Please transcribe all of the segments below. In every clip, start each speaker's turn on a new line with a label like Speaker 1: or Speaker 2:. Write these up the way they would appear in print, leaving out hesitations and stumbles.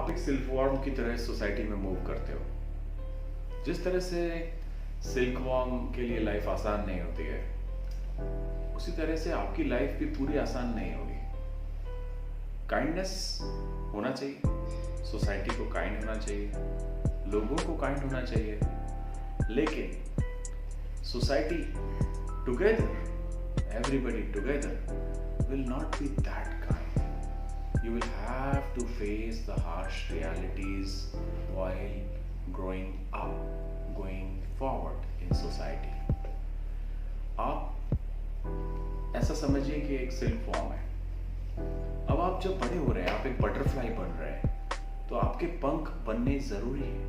Speaker 1: आप एक सिल्कवॉर्म की तरह सोसाइटी में मूव करते हो। जिस तरह से सिल्कवॉर्म के लिए लाइफ आसान नहीं होती है, उसी तरह से आपकी लाइफ भी पूरी आसान नहीं होगी। काइंडनेस होना चाहिए, सोसाइटी को काइंड होना चाहिए, लोगों को काइंड होना चाहिए, लेकिन society together, everybody together will not be that kind. You will have to face the harsh realities while growing up, going forward in society. आप ऐसा समझिए कि एक सिल्क फॉर्म है। अब आप जब बड़े हो रहे हैं, आप एक बटरफ्लाई बन रहे हैं, तो आपके पंख बनने जरूरी है।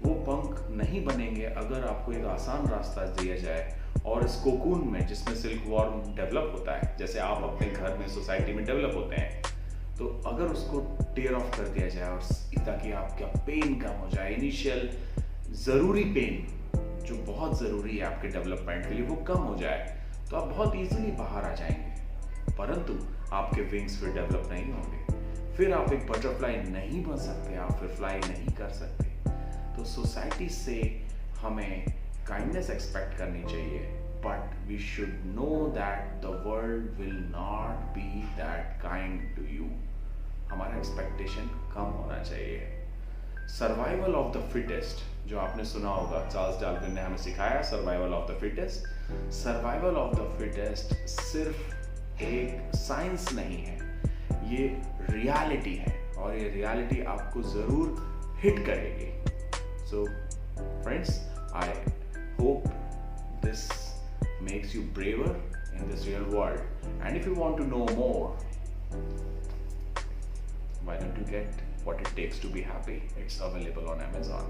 Speaker 1: वो पंख नहीं बनेंगे अगर आपको एक आसान रास्ता दिया जाए और इस कोकून में जिसमें सिल्क वॉर्म डेवलप होता है, जैसे आप अपने घर में सोसाइटी में डेवलप होते हैं, तो अगर उसको टेयर ऑफ कर दिया जाए और ताकि आपका पेन कम हो जाए, इनिशियल ज़रूरी पेन जो बहुत ज़रूरी है आपके डेवलपमेंट के लिए, वो कम हो जाए, तो आप बहुत ईजिली बाहर आ जाएंगे। परंतु आपके विंग्स फिर डेवलप नहीं होंगे, फिर आप एक बटरफ्लाई नहीं बन सकते, आप फिर फ्लाई नहीं कर सकते। तो सोसाइटी से हमें काइंडनेस एक्सपेक्ट करनी चाहिए, but we should know that the world will not be that kind to you. हमारा एक्सपेक्टेशन कम होना चाहिए। सर्वाइवल ऑफ द फिटेस्ट, जो आपने सुना होगा, चार्ल्स डार्विन ने हमें सिखाया, survival of the fittest. Survival of the fittest सिर्फ एक साइंस नहीं है, ये रियलिटी है, और ये रियलिटी आपको जरूर हिट करेगी। So friends, I hope this makes you braver in this real world. And if you want to know more, why don't you get What It Takes to Be Happy? It's available on Amazon.